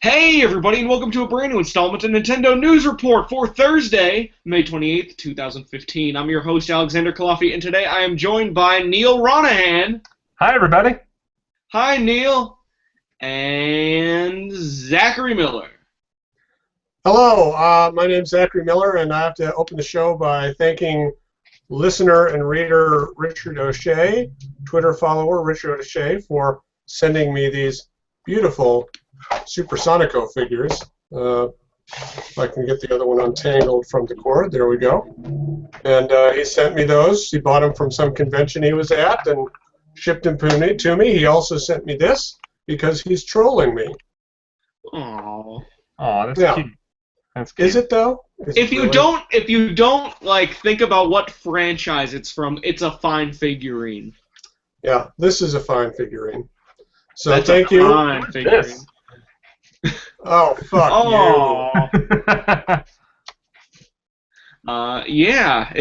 Hey everybody, and welcome to a brand new installment of Nintendo News Report for Thursday, May 28th, 2015. I'm your host, Alexander Kalafi, and today I am joined by Neil Ronahan. Hi, everybody. Hi, Neil. And Zachary Miller. Hello, my name's Zachary Miller, and I have to open the show by thanking listener and reader Richard O'Shea, Twitter follower Richard O'Shea, for sending me these beautiful Supersonico figures. If I can get the other one untangled from the cord, there we go. And he sent me those. He bought them from some convention he was at and shipped them to me. He also sent me this because he's trolling me. Aww. Oh, that's cute. That's cute. Is it though? If you don't like think about what franchise it's from, it's a fine figurine. Yeah, this is a fine figurine. So That's thank a you. fine figurine. Oh, fuck you. Yeah,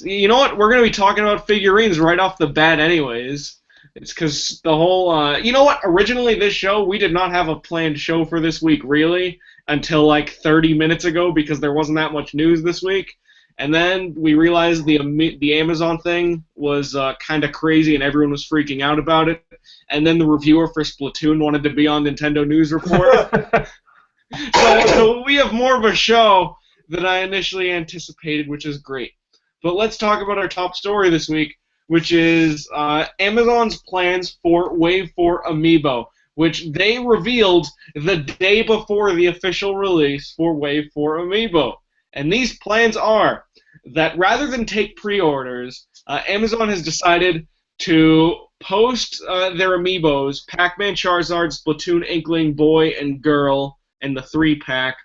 you know what? We're going to be talking about figurines right off the bat anyways. It's because the whole, you know what? Originally this show, we did not have a planned show for this week, really, until like 30 minutes ago because there wasn't that much news this week. And then we realized the Amazon thing was kind of crazy and everyone was freaking out about it. And then the reviewer for Splatoon wanted to be on Nintendo News Report. So we have more of a show than I initially anticipated, which is great. But let's talk about our top story this week, which is Amazon's plans for Wave 4 Amiibo, which they revealed the day before the official release for Wave 4 Amiibo. And these plans are that rather than take pre-orders, Amazon has decided to post their Amiibos, Pac-Man, Charizard, Splatoon, Inkling, Boy, and Girl, and the 3-pack,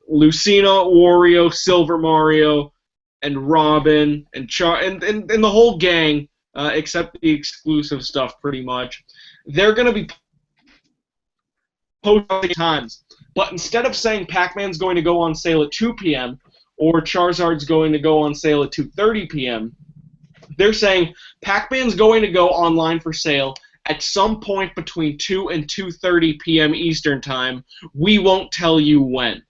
Lucina, Wario, Silver Mario, and Robin, and the whole gang, except the exclusive stuff, pretty much. They're going to be posting times. But instead of saying Pac-Man's going to go on sale at 2 p.m. or Charizard's going to go on sale at 2:30 p.m., they're saying Pac-Man's going to go online for sale at some point between 2 and 2:30 p.m. Eastern Time. We won't tell you when.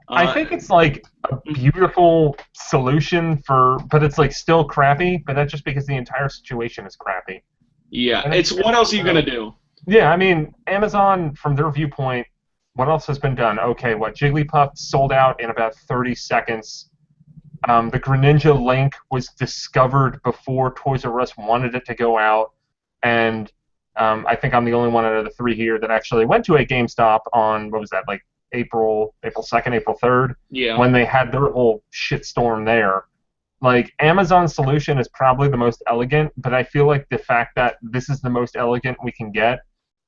I think it's like a beautiful solution but it's like still crappy, but that's just because the entire situation is crappy. Yeah, it's what else are you going to do? Yeah, I mean, Amazon, from their viewpoint, what else has been done? Okay, Jigglypuff sold out in about 30 seconds. The Greninja Link was discovered before Toys R Us wanted it to go out, and I think I'm the only one out of the three here that actually went to a GameStop on, what was that, like April 2nd, April 3rd? Yeah. When they had their whole shitstorm there. Like, Amazon's solution is probably the most elegant, but I feel like the fact that this is the most elegant we can get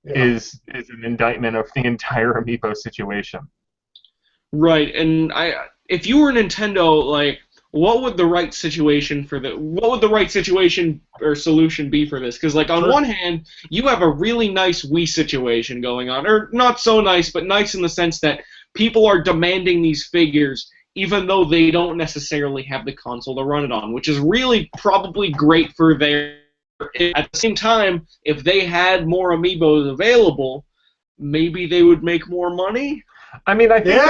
is an indictment of the entire Amiibo situation. Right, and if you were Nintendo, like, what would the right situation or solution be for this? Because, like, on one hand, you have a really nice Wii situation going on, or not so nice, but nice in the sense that people are demanding these figures even though they don't necessarily have the console to run it on, which is really probably great for their... At the same time, if they had more Amiibos available, maybe they would make more money? I mean, I think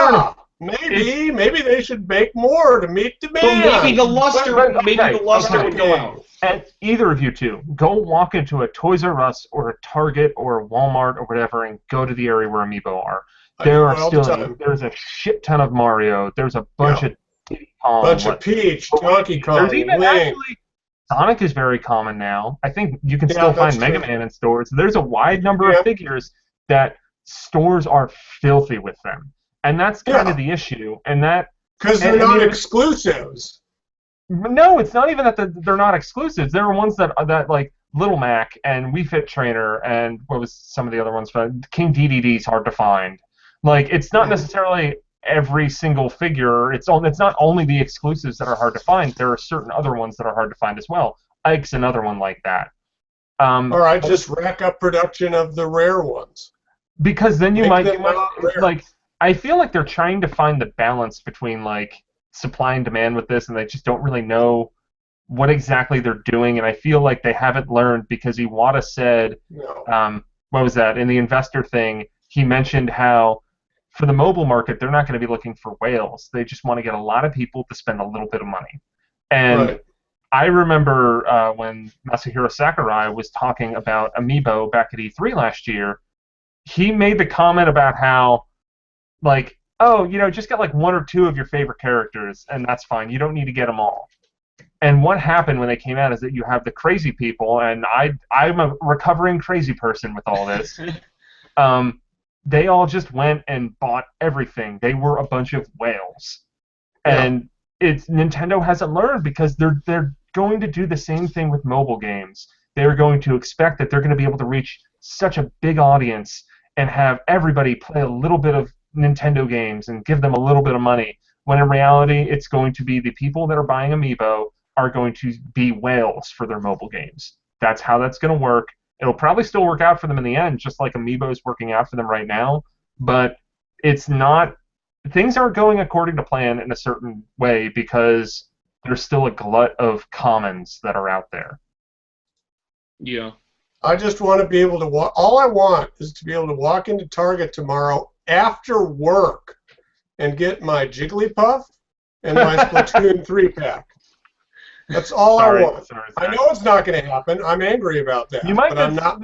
maybe they should make more to meet demand. But maybe the luster would go out. And either of you two, go walk into a Toys R Us or a Target or a Walmart or whatever and go to the area where Amiibo are. There's a shit ton of Mario. There's a bunch of Peach, Donkey Kong, there's even actually Sonic is very common now. I think you can still find Mega Man in stores. There's a wide number of figures that stores are filthy with them, and that's kind of the issue. And that because they're not exclusives. No, it's not even that they're not exclusives. There are ones that like Little Mac and Wii Fit Trainer and what was some of the other ones? King DDD is hard to find. Like, it's not necessarily every single figure. It's not only the exclusives that are hard to find. There are certain other ones that are hard to find as well. Ike's another one like that. All right, just rack up production of the rare ones. Because then you might like. I feel like they're trying to find the balance between like supply and demand with this, and they just don't really know what exactly they're doing. And I feel like they haven't learned because Iwata said, what was that in the investor thing? he mentioned how for the mobile market, they're not going to be looking for whales. They just want to get a lot of people to spend a little bit of money. And Right. I remember when Masahiro Sakurai was talking about Amiibo back at E3 last year, he made the comment about how, like, oh, you know, just get like 1 or 2 of your favorite characters, and that's fine. You don't need to get them all. And what happened when they came out is that you have the crazy people, and I'm a recovering crazy person with all this. They all just went and bought everything. They were a bunch of whales. And Nintendo hasn't learned because they're going to do the same thing with mobile games. They're going to expect that they're going to be able to reach such a big audience and have everybody play a little bit of Nintendo games and give them a little bit of money, when in reality it's going to be the people that are buying Amiibo are going to be whales for their mobile games. That's how that's going to work. It'll probably still work out for them in the end, just like Amiibo is working out for them right now, but it's not... Things aren't going according to plan in a certain way because there's still a glut of commons that are out there. Yeah. I just want to be able to walk. All I want is to be able to walk into Target tomorrow after work and get my Jigglypuff and my Splatoon 3-pack. That's all I want. I know it's not going to happen. I'm angry about that. But I'm not.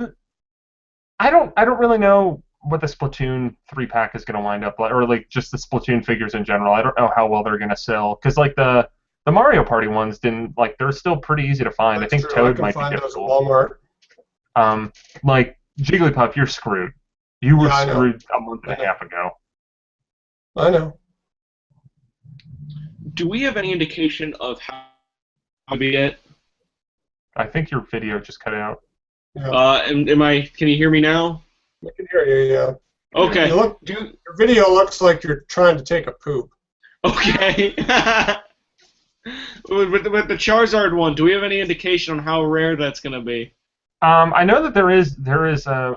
I don't really know what the Splatoon 3-pack is going to wind up like, or like just the Splatoon figures in general. I don't know how well they're going to sell, because like the Mario Party ones didn't, like, they're still pretty easy to find. That's I think true. Toad I might can find be those at difficult. Walmart. Like Jigglypuff, you're screwed. You were I know. screwed a month and a half ago. I know. Do we have any indication of how to be it? I think your video just cut out. Yeah. Can you hear me now? I can hear you, yeah. Okay. Your video looks like you're trying to take a poop. Okay. with the Charizard one, do we have any indication on how rare that's going to be? I know that there is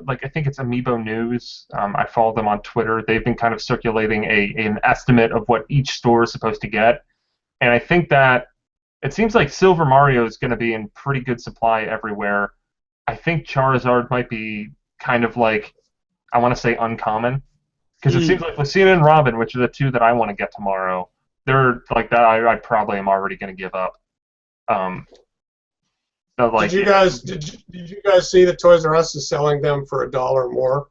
like, I think it's Amiibo News. I follow them on Twitter. They've been kind of circulating an estimate of what each store is supposed to get, and I think that it seems like Silver Mario is going to be in pretty good supply everywhere. I think Charizard might be kind of like, I want to say, uncommon, because it seems like Lucina and Robin, which are the 2 that I want to get tomorrow, they're like that. I probably am already going to give up. Like, did you guys see that Toys R Us is selling them for $1 more?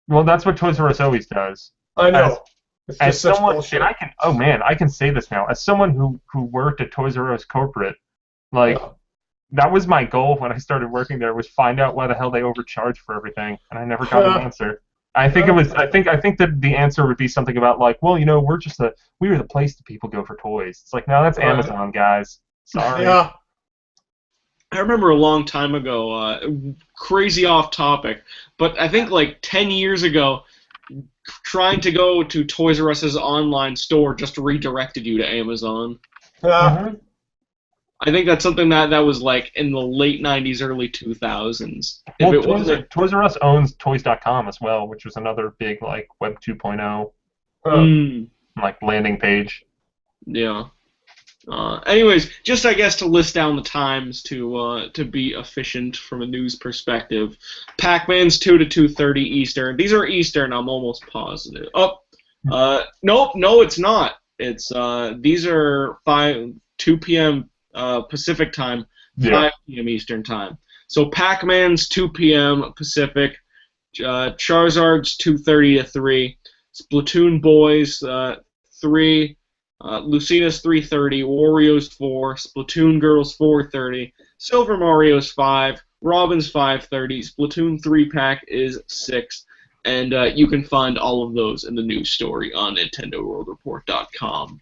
Well, that's what Toys R Us always does. I know. It's just such someone, bullshit. and I can say this now, as someone who worked at Toys R Us corporate, like, that was my goal when I started working there, was find out why the hell they overcharged for everything, and I never got an answer. I think that the answer would be something about, like, well, you know, we were the place that people go for toys. It's like, no, that's Amazon, guys. Sorry. Yeah. I remember a long time ago, crazy off topic, but I think like 10 years ago, trying to go to Toys R Us's online store just redirected you to Amazon. I think that's something that was like in the late 90s, early 2000s. Well, Toys R Us owns Toys.com as well, which was another big, like, Web 2.0 like landing page. Yeah. Anyways, just I guess to list down the times to be efficient from a news perspective. Pac-Man's 2 to 2:30 Eastern. These are Eastern. I'm almost positive. Nope, no, it's not. It's these are 2 p.m. Pacific time, 5 p.m. Eastern time. So Pac-Man's 2 p.m. Pacific. Charizard's 2:30 to 3. Splatoon Boys 3. Lucina's 3:30, Wario's 4, Splatoon Girls 4:30, Silver Mario's 5, Robin's 5:30, Splatoon 3-pack is 6, and you can find all of those in the news story on NintendoWorldReport.com.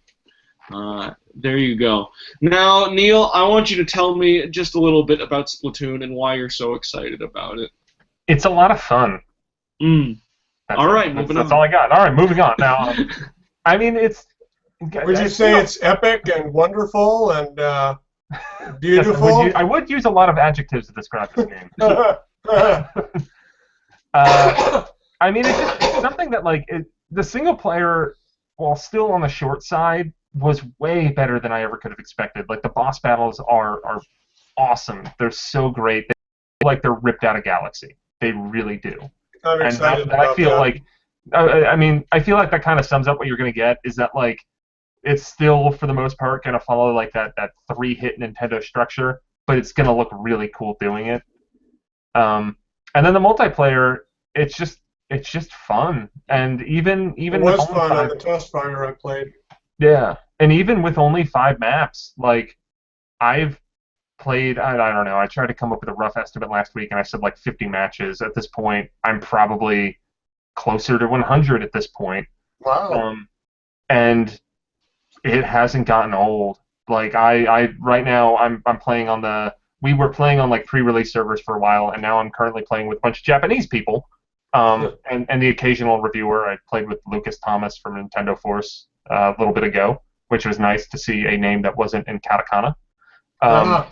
There you go. Now, Neil, I want you to tell me just a little bit about Splatoon and why you're so excited about it. It's a lot of fun. All right, moving on. That's all I got. All right, moving on. Now, I mean, it's... Would you say it's epic and wonderful and beautiful? Yes, I would use a lot of adjectives to describe this game. I mean, it's something that, like, the single player, while still on the short side, was way better than I ever could have expected. Like, the boss battles are awesome. They're so great. They feel like they're ripped out of Galaxy. They really do. I'm excited about I feel that. like I mean, I feel like that kind of sums up what you're going to get. Is that like it's still for the most part going to follow like that 3-hit Nintendo structure, but it's going to look really cool doing it. And then the multiplayer, it's just fun, and even It with was only fun on five, the test fire I played. yeah, and even with only 5 maps, like I've played, I don't know, I tried to come up with a rough estimate last week, and I said like 50 matches. At this point, I'm probably closer to 100 at this point. Wow. And it hasn't gotten old. Like I right now I'm playing on we were playing on like pre-release servers for a while, and now I'm currently playing with a bunch of Japanese people, and the occasional reviewer. I played with Lucas Thomas from Nintendo Force a little bit ago, which was nice to see a name that wasn't in katakana. Uh-huh.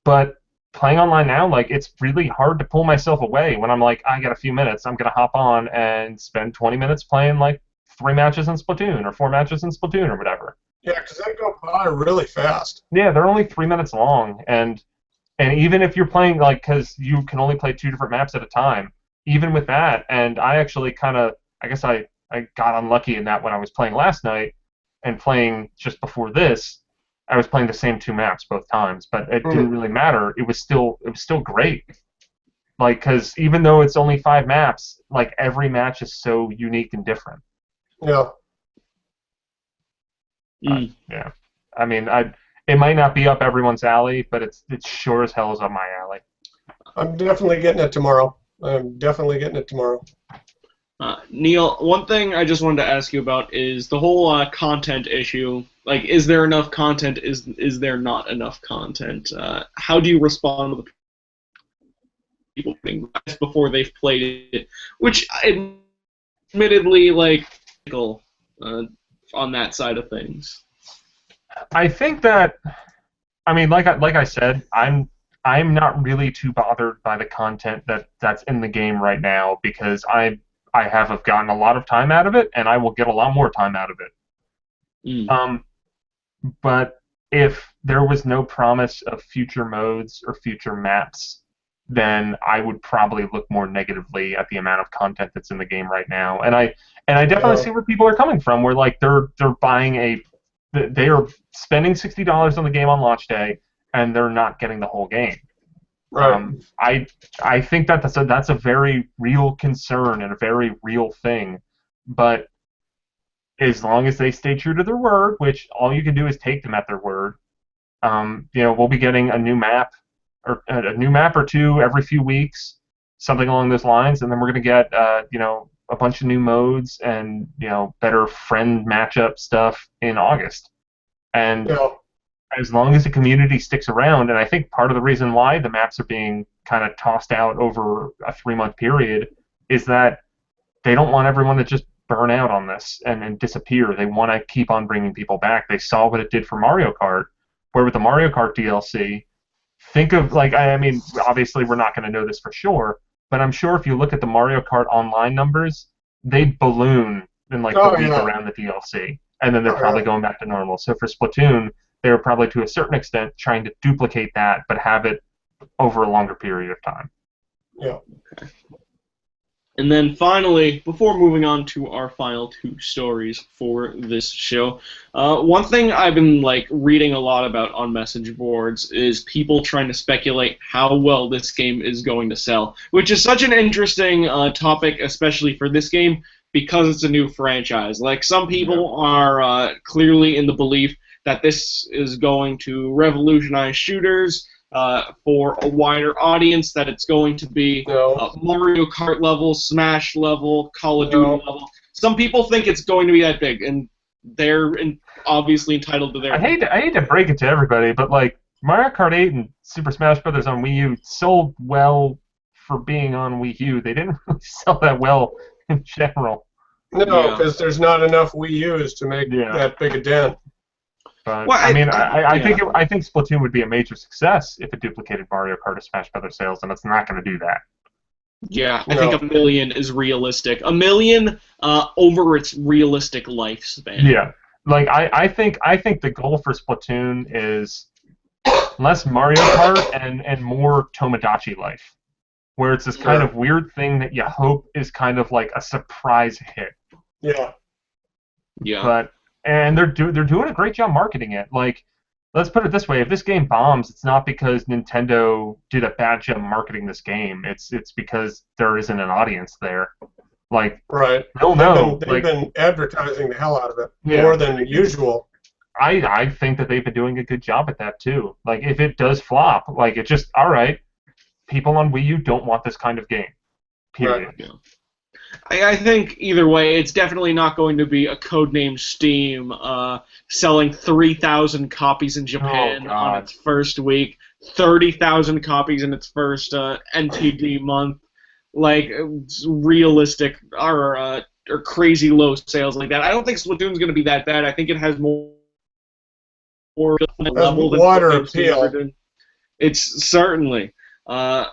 But playing online now, like it's really hard to pull myself away when I'm like, I got a few minutes, I'm gonna hop on and spend 20 minutes playing like 3 matches in Splatoon or 4 matches in Splatoon or whatever. Yeah, because they go by really fast. Yeah, they're only 3 minutes long, and even if you're playing like, because you can only play 2 different maps at a time, even with that, and I actually kind of, I guess I got unlucky in that when I was playing last night and playing just before this, I was playing the same 2 maps both times, but it didn't really matter. It was still great. Like, because even though it's only 5 maps, like every match is so unique and different. Yeah. Yeah. I mean, it might not be up everyone's alley, but it sure as hell is up my alley. I'm definitely getting it tomorrow. Neil, one thing I just wanted to ask you about is the whole content issue. Like, is there enough content? Is there not enough content? How do you respond to the people putting this before they've played it? Which, admittedly, like, on that side of things. I think that, I mean, like I said, I'm not really too bothered by the content that's in the game right now, because I have gotten a lot of time out of it, and I will get a lot more time out of it. But if there was no promise of future modes or future maps, then I would probably look more negatively at the amount of content that's in the game right now. And I definitely see where people are coming from, where like they're buying they are spending $60 on the game on launch day, and they're not getting the whole game. Right. I think that's a very real concern and a very real thing, but as long as they stay true to their word, which all you can do is take them at their word, we'll be getting a new map or 2 every few weeks, something along those lines, and then we're going to get a bunch of new modes and better friend matchup stuff in August. And as long as the community sticks around, and I think part of the reason why the maps are being kind of tossed out over a 3-month period is that they don't want everyone to just burn out on this and disappear. They want to keep on bringing people back. They saw what it did for Mario Kart, where with the Mario Kart DLC, think of, like, I mean, obviously we're not going to know this for sure, but I'm sure if you look at the Mario Kart online numbers, they balloon in like the week around the DLC, and then they're probably going back to normal. So for Splatoon, they were probably to a certain extent trying to duplicate that, but have it over a longer period of time. Yeah. Okay. And then finally, before moving on to our final 2 stories for this show, one thing I've been like reading a lot about on message boards is people trying to speculate how well this game is going to sell, which is such an interesting topic, especially for this game, because it's a new franchise. Like, some people are clearly in the belief that this is going to revolutionize shooters for a wider audience, that it's going to be Mario Kart level, Smash level, Call of Duty level. Some people think it's going to be that big, and they're obviously entitled to their... I hate to break it to everybody, but like Mario Kart 8 and Super Smash Bros. On Wii U sold well for being on Wii U. They didn't really sell that well in general. No, because there's not enough Wii U's to make that big a dent. But well, I mean, I think Splatoon would be a major success if it duplicated Mario Kart or Smash Brothers sales, and it's not going to do that. Yeah, I think 1 million is realistic. 1 million over its realistic lifespan. Yeah, like I think the goal for Splatoon is less Mario Kart and more Tomodachi life. where it's this kind of weird thing that you hope is kind of like a surprise hit. Yeah. Yeah. And they're doing a great job marketing it. Like, let's put it this way: if this game bombs, it's not because Nintendo did a bad job marketing this game. It's because there isn't an audience there. Like, right. They'll know. They've been advertising the hell out of it more than usual. I think that they've been doing a good job at that too. Like, if it does flop, like, it's just all right. People on Wii U don't want this kind of game. Period. Right. Yeah. I think either way, it's definitely not going to be a codename Steam selling 3,000 copies in Japan on its first week, 30,000 copies in its first NTD month. Like, realistic or crazy low sales like that. I don't think Splatoon's going to be that bad. I think it has more level than water appeal. It's certainly. But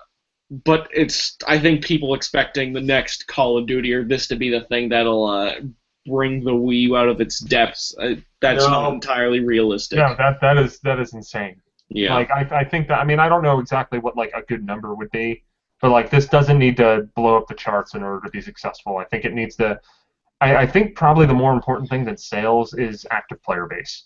I think people expecting the next Call of Duty or this to be the thing that'll bring the Wii U out of its depths. That's not entirely realistic. Yeah, that is insane. Yeah. Like, I think that, I mean, I don't know exactly what, like, a good number would be, but, like, this doesn't need to blow up the charts in order to be successful. I think it needs to, I think probably the more important thing than sales is active player base.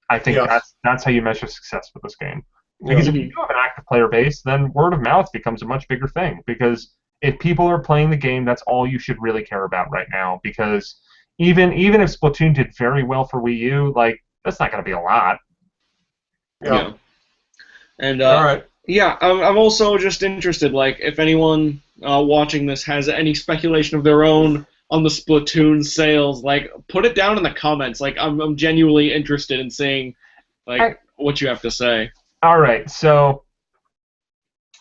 I think that's how you measure success with this game. Because if you do have an active player base, then word of mouth becomes a much bigger thing. Because if people are playing the game, that's all you should really care about right now. Because even if Splatoon did very well for Wii U, like, that's not going to be a lot. Yeah. And all right. Yeah, I'm also just interested. Like, if anyone watching this has any speculation of their own on the Splatoon sales, like, put it down in the comments. Like, I'm genuinely interested in seeing, like, what you have to say. All right, so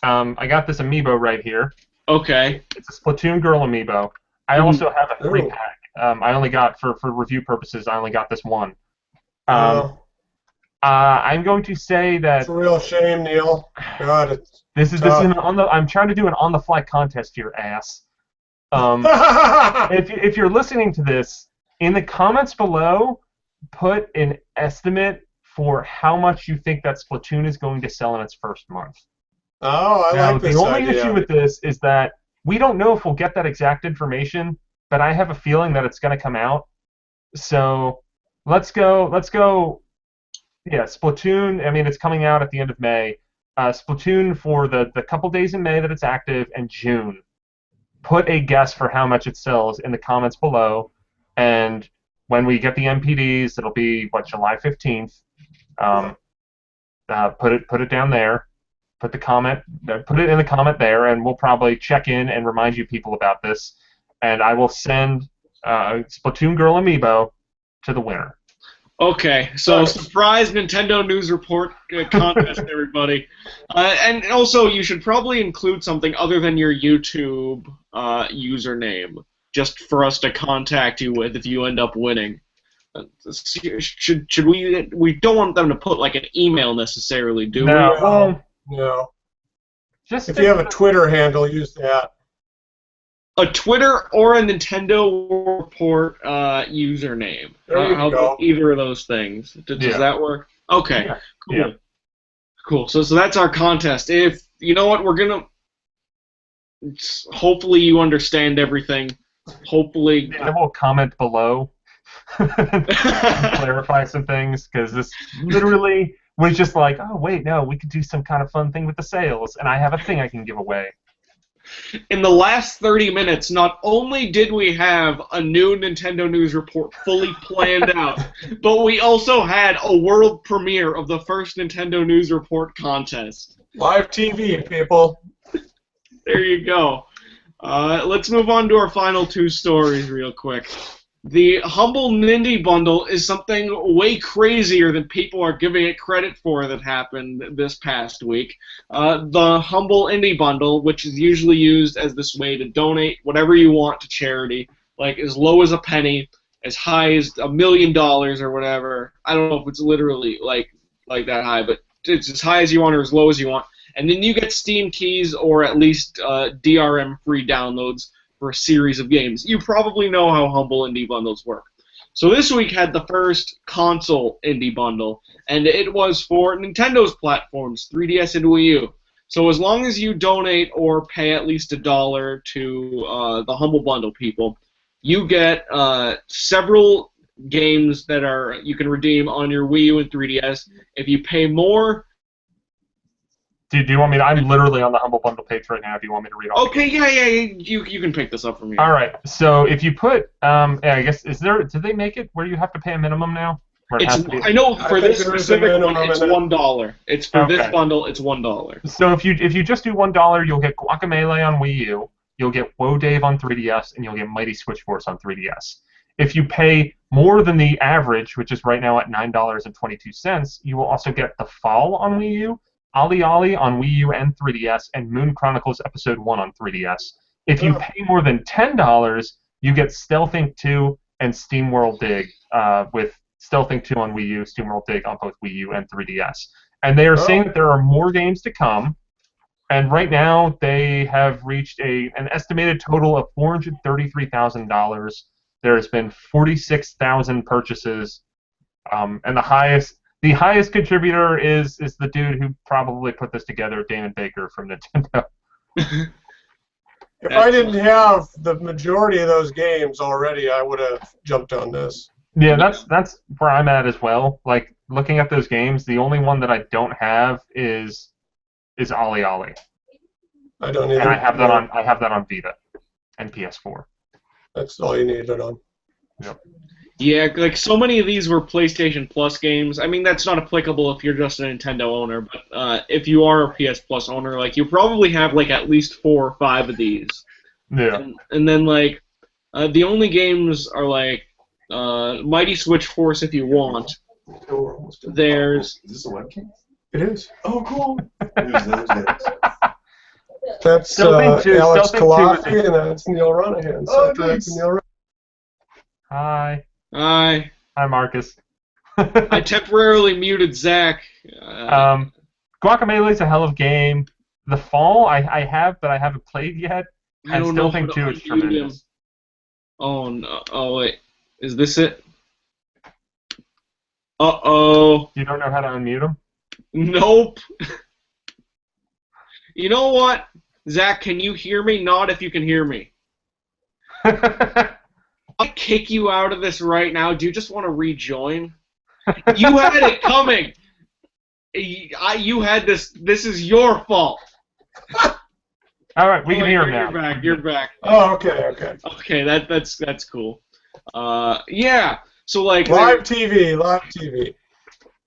I got this Amiibo right here. Okay. It's a Splatoon Girl Amiibo. I also have a 3-pack. I only got, for review purposes, I only got this one. I'm going to say that... It's a real shame, Neil. God, this is I'm trying to do an on-the-fly contest here, ass. If you're listening to this, in the comments below, put an estimate for how much you think that Splatoon is going to sell in its first month. Oh, I like this the only idea. issue with this is that we don't know if we'll get that exact information, but I have a feeling that it's going to come out. So let's go. Yeah, Splatoon. I mean, it's coming out at the end of May. Splatoon for the couple days in May that it's active, and June. Put a guess for how much it sells in the comments below, and when we get the MPDs, it'll be July 15th. Put it down there. Put it in the comment there, and we'll probably check in and remind you people about this. And I will send Splatoon Girl Amiibo to the winner. Okay, so surprise Nintendo News Report contest, everybody. And also, you should probably include something other than your YouTube username, just for us to contact you with if you end up winning. Should we don't want them to put like an email necessarily, do we? No. Just if you have a Twitter handle, use that. A Twitter or a Nintendo Report username. How about either of those things? Does that work? Okay. Yeah. Cool. Yeah. Cool. So that's our contest. If you know what, we're gonna. Hopefully you understand everything. Hopefully. I will comment below. Clarify some things, because this literally was just like, oh wait, no, we could do some kind of fun thing with the sales, and I have a thing I can give away. In the last 30 minutes, not only did we have a new Nintendo News Report fully planned out, but we also had a world premiere of the first Nintendo News Report contest. Live TV, people. There you go. Let's move on to our final two stories real quick. The Humble Nindy Bundle is something way crazier than people are giving it credit for that happened this past week. The Humble Indie Bundle, which is usually used as this way to donate whatever you want to charity, like as low as a penny, as high as $1 million or whatever. I don't know if it's literally like that high, but it's as high as you want or as low as you want. And then you get Steam keys or at least DRM-free downloads for a series of games. You probably know how Humble Indie Bundles work. So this week had the first console Indie Bundle, and it was for Nintendo's platforms, 3DS and Wii U. So as long as you donate or pay at least $1 to the Humble Bundle people, you get several games that you can redeem on your Wii U and 3DS. If you pay more... Do you want me to... I'm literally on the Humble Bundle page right now if you want me to read all Okay, yeah, you can pick this up from here. All right, so if you put... yeah, I guess, did they make it where you have to pay a minimum now? I know for this specific one, it's $1. It's for this bundle, it's $1. So if you just do $1, you'll get Guacamelee on Wii U, you'll get Woe Dave on 3DS, and you'll get Mighty Switch Force on 3DS. If you pay more than the average, which is right now at $9.22, you will also get The Fall on Wii U, Ollie Ollie on Wii U and 3DS, and Moon Chronicles Episode 1 on 3DS. If you pay more than $10, you get Stealth Inc. 2 and SteamWorld Dig with Stealth Inc. 2 on Wii U, SteamWorld Dig on both Wii U and 3DS. And they are saying that there are more games to come, and right now they have reached an estimated total of $433,000. There has been 46,000 purchases, and the highest contributor is the dude who probably put this together, Damon Baker from Nintendo. If I didn't have the majority of those games already, I would have jumped on this. Yeah, that's where I'm at as well. Like, looking at those games, the only one that I don't have is Ollie Ollie. I don't either. And I have that on Vita and PS4. That's all you need it on. Yep. Yeah, like so many of these were PlayStation Plus games. I mean, that's not applicable if you're just a Nintendo owner, but if you are a PS Plus owner, like you probably have like at least 4 or 5 of these. Yeah. And then like the only games are like Mighty Switch Force if you want. There's... Is this a webcam? It is. Oh, cool. There's those guys. That's Alex Kolofsky, and that's Neil Ronahan. Oh, nice. Hi. Hi, Marcus. I temporarily muted Zach. Guacamelee is a hell of a game. The Fall I have, but I haven't played yet. I And still think 2 is tremendous. Oh no! Oh wait, is this it? Uh-oh. You don't know how to unmute him? Nope. You know what? Zach, can you hear me? Not if you can hear me. I'll kick you out of this right now. Do you just want to rejoin? You had it coming. You had this. This is your fault. All right, we can hear him now. You're back. Oh, okay. Okay, that's cool. Yeah. So like live TV.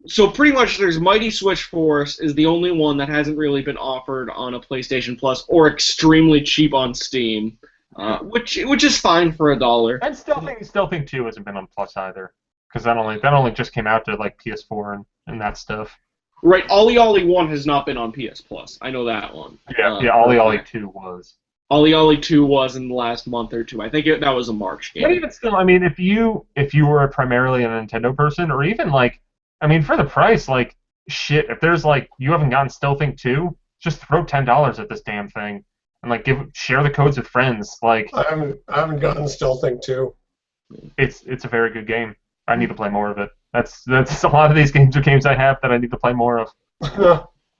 So pretty much, there's Mighty Switch Force is the only one that hasn't really been offered on a PlayStation Plus or extremely cheap on Steam, which is fine for $1. And Stealth Inc. 2 hasn't been on Plus either, because that only just came out to like PS4 and that stuff. Right, Ollie Ollie 1 has not been on PS Plus. I know that one. Yeah, Ollie Ollie 2 was. Ollie Ollie 2 was in the last month or two. I think that was a March game. But even still, I mean, if you were primarily a Nintendo person, or even like, I mean, for the price, like, shit, if there's like, you haven't gotten Stealth Inc. 2, just throw $10 at this damn thing, and like share the codes with friends. Like, I haven't gotten Stealth Inc. 2. It's a very good game. I need to play more of it. That's a lot of these games are games I have that I need to play more of.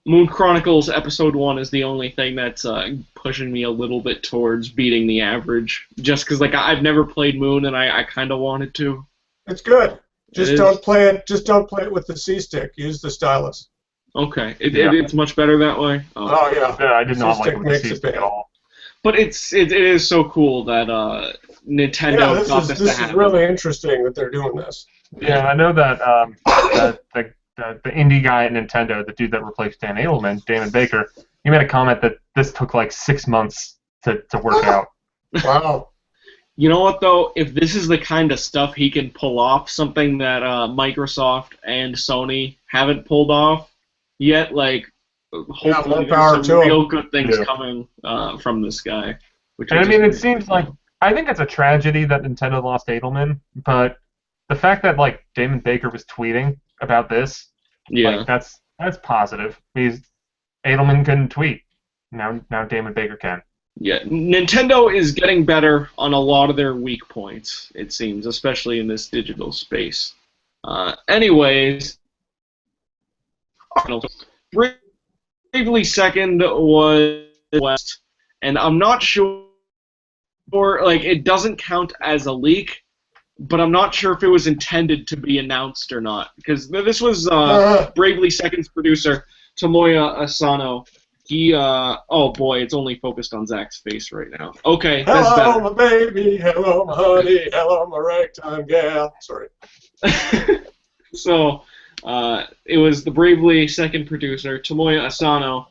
Moon Chronicles Episode 1 is the only thing that's pushing me a little bit towards beating the average. Just because, like, I've never played Moon, and I kind of wanted to. It's good. Just don't play it. Just don't play it with the C-stick. Use the stylus. Okay, it's much better that way. Oh yeah. I did not like it with the C-stick at all. But it is so cool that Nintendo got this to happen. This is really interesting that they're doing this. Yeah, I know that the indie guy at Nintendo, the dude that replaced Dan Edelman, Damon Baker, he made a comment that this took like 6 months to work out. Wow. You know what, though? If this is the kind of stuff he can pull off, something that Microsoft and Sony haven't pulled off yet, like, hopefully there's some real good things coming from this guy. And I mean, it seems like, I think it's a tragedy that Nintendo lost Edelman, but the fact that, like, Damon Baker was tweeting about this, like, that's positive. Edelman couldn't tweet. Now Damon Baker can. Yeah, Nintendo is getting better on a lot of their weak points, it seems, especially in this digital space. Anyways, bring Bravely Second was West, and I'm not sure. Like, it doesn't count as a leak, but I'm not sure if it was intended to be announced or not, because this was Bravely Second's producer, Tomoya Asano. He, oh boy, it's only focused on Zach's face right now. Okay, that's Hello, better. my baby. Hello, my honey. Hello, my ragtime gal. Sorry. So, it was the Bravely Second producer, Tomoya Asano.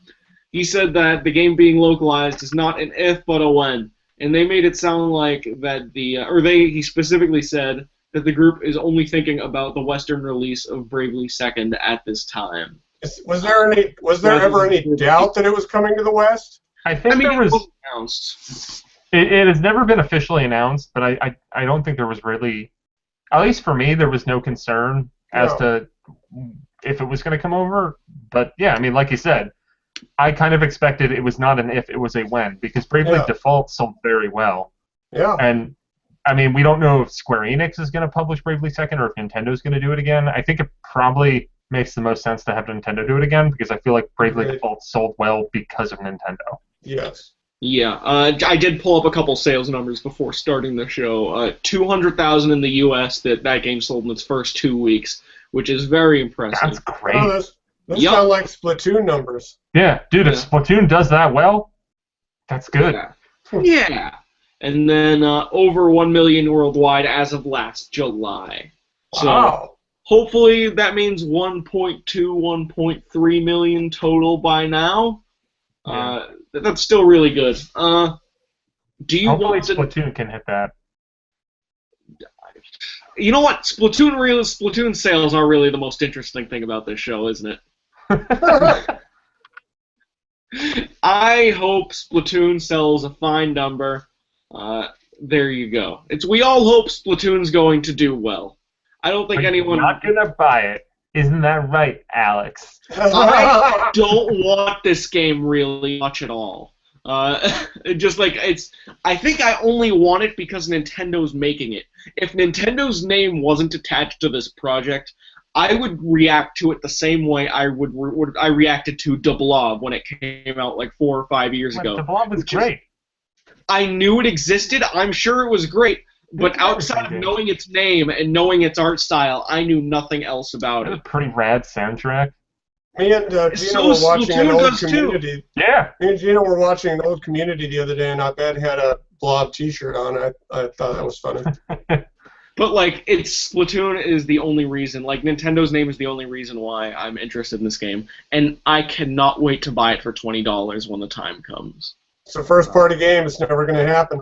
He said that the game being localized is not an if, but a when. And they made it sound like that he specifically said that the group is only thinking about the Western release of Bravely Second at this time. Was there ever any doubt that it was coming to the West? I think there it was. wasn't announced. It has never been officially announced, but I don't think there was really, at least for me, there was no concern as to if it was going to come over. But yeah, I mean, like you said, I kind of expected it was not an if, it was a when, because Bravely Default sold very well. Yeah. And I mean, we don't know if Square Enix is going to publish Bravely Second or if Nintendo's going to do it again. I think it probably makes the most sense to have Nintendo do it again, because I feel like Bravely Default sold well because of Nintendo. Yes. Yeah, I did pull up a couple sales numbers before starting the show. 200,000 in the U.S. that game sold in its first 2 weeks, which is very impressive. That's great. Oh, those sound like Splatoon numbers. Yeah, dude, if Splatoon does that well, that's good. Yeah. And then over 1 million worldwide as of last July. Wow. So hopefully that means 1.2, 1.3 million total by now. Yeah. That's still really good. Do you Hopefully want Splatoon can hit that. You know what? Splatoon sales are really the most interesting thing about this show, isn't it? I hope Splatoon sells a fine number. There you go. We all hope Splatoon's going to do well. I don't think anyone. Not gonna buy it. Isn't that right, Alex? I don't want this game really much at all. Just like I think I only want it because Nintendo's making it. If Nintendo's name wasn't attached to this project, I would react to it the same way I reacted to Da Blob when it came out like 4 or 5 years ago. Da Blob was great. I knew it existed. I'm sure it was great. But outside of knowing its name and knowing its art style, I knew nothing else about it. A pretty rad soundtrack. Me and Gina were watching an old Community. Yeah. Me and Gina were watching an old Community the other day, and I bet had a Blob T-shirt on. I thought that was funny. But like, Splatoon is the only reason. Like, Nintendo's name is the only reason why I'm interested in this game, and I cannot wait to buy it for $20 when the time comes. It's a first-party game. It's never going to happen.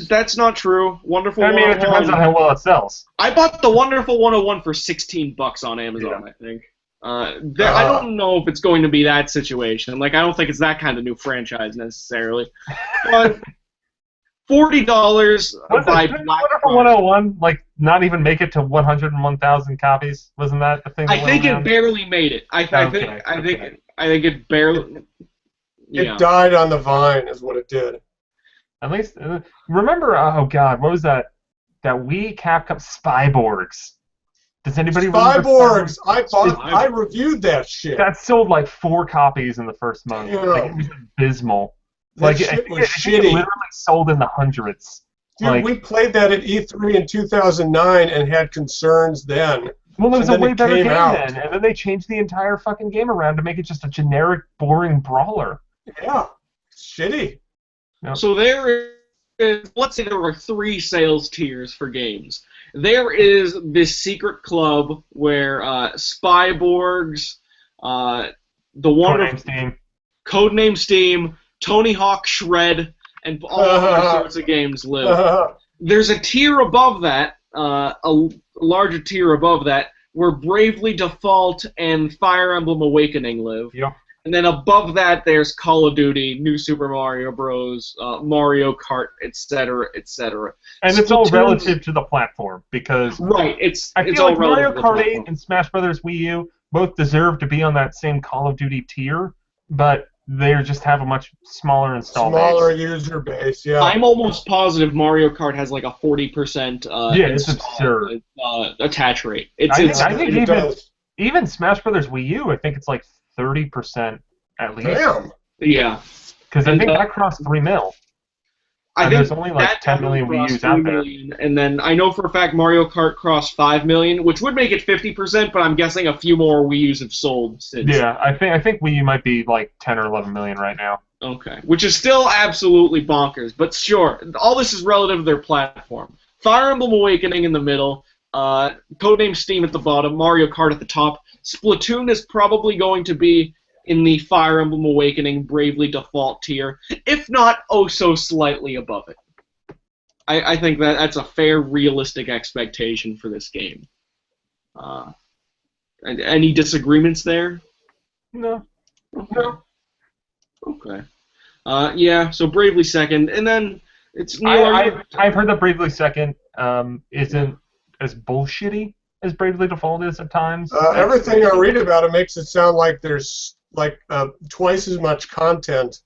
That's not true. Wonderful 101. I mean, it depends on how well it sells. I bought the Wonderful 101 for $16 on Amazon, I think. I don't know if it's going to be that situation. Like, I don't think it's that kind of new franchise necessarily. But $40 by Black Wonderful 101, like, not even make it to 101,000 copies? Wasn't that the thing? I think it barely made it. I think it barely. Yeah. It died on the vine, is what it did. At least, remember, oh god, what was that? That Wii Capcom Spyborgs. Does anybody remember Spyborgs? I reviewed that shit. That sold like 4 copies in the first month. Yeah. Like, it was abysmal. That shit was shitty. It literally sold in the hundreds. Dude, like, we played that at E3 in 2009 and had concerns then. Well, it was a way better game out. then, and then they changed the entire fucking game around to make it just a generic, boring brawler. Yeah, shitty. Yep. So there is, let's say there are 3 sales tiers for games. There is this secret club where Spyborgs, the one Codename Steam, Tony Hawk Shred, and all other sorts of games live. There's a tier above that, a larger tier above that, where Bravely Default and Fire Emblem Awakening live. Yep. And then above that, there's Call of Duty, New Super Mario Bros., Mario Kart, etc., etc. And it's all relative to the platform, because I feel like Mario Kart 8 and Smash Brothers Wii U both deserve to be on that same Call of Duty tier, but they just have a much smaller install base. Smaller user base, yeah. I'm almost positive Mario Kart has like a 40% it's absurd. Attach rate. I think even Smash Brothers Wii U, I think it's like 30% at least. Damn. Yeah. Because I And, think that crossed 3 mil. I And think there's only like that 10 million definitely Wii crossed U's out 3 there. million, and then I know for a fact Mario Kart crossed 5 million, which would make it 50%, but I'm guessing a few more Wii U's have sold since. Yeah, I think Wii U might be like 10 or 11 million right now. Okay, which is still absolutely bonkers, but sure, all this is relative to their platform. Fire Emblem Awakening in the middle, Codename Steam at the bottom, Mario Kart at the top. Splatoon is probably going to be in the Fire Emblem Awakening Bravely Default tier, if not oh so slightly above it. I think that's a fair, realistic expectation for this game. Any disagreements there? No. Okay. Okay. Yeah, so Bravely second, and then it's Neil. I've heard that Bravely Second isn't as bullshitty as Bravely Default is at times. Everything I read about it makes it sound like there's like twice as much content,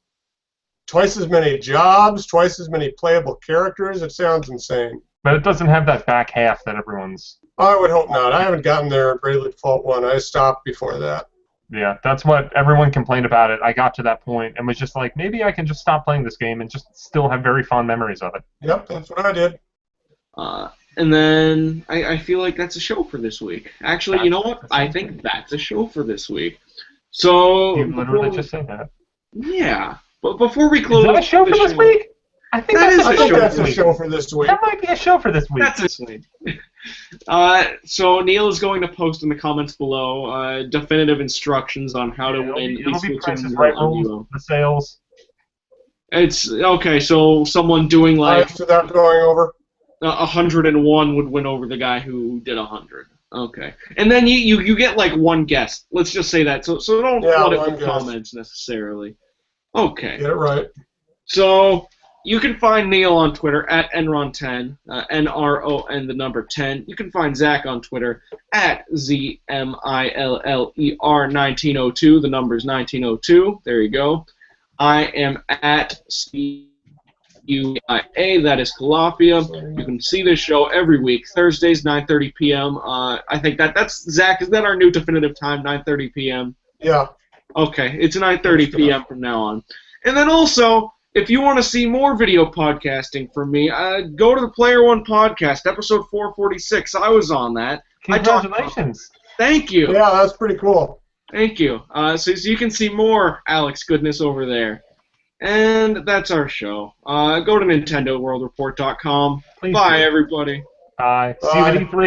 twice as many jobs, twice as many playable characters. It sounds insane. But it doesn't have that back half that everyone's... I would hope not. I haven't gotten there in Bravely Default 1. I stopped before that. Yeah, that's what everyone complained about it. I got to that point and was just like, maybe I can just stop playing this game and just still have very fond memories of it. Yep, that's what I did. And then I feel like that's a show for this week. Actually, you know what? I think that's a show for this week. So You literally just said that. Yeah, but before we close, is that a show for this week? I think That that's is a show that's for a this show for this week. That might be a show for this week. That's this week. So Neil is going to post in the comments below definitive instructions on how to win. It'll be Splatoon Price's Right Amiibo. rules, the sales. It's okay. So someone doing like Without going over. 101 would win over the guy who did 100. Okay, and then you get like one guess. Let's just say that. So don't flood it with comments necessarily. Okay. Get it right. So you can find Neil on Twitter at Enron10, NRON the number 10. You can find Zach on Twitter at ZMILLER1902. The number's 1902. There you go. I am at CUIA. That is Calafia. You can see this show every week, Thursdays, 9:30 p.m. I think that's Zach. Is that our new definitive time? 9:30 p.m. Yeah. Okay, it's 9:30 p.m. from now on. And then also, if you want to see more video podcasting from me, go to the Player One podcast, episode 446. I was on that. Congratulations. Thank you. Yeah, that's pretty cool. Thank you. So you can see more Alex goodness over there. And that's our show. Go to NintendoWorldReport.com. Bye, everybody. See you at E3.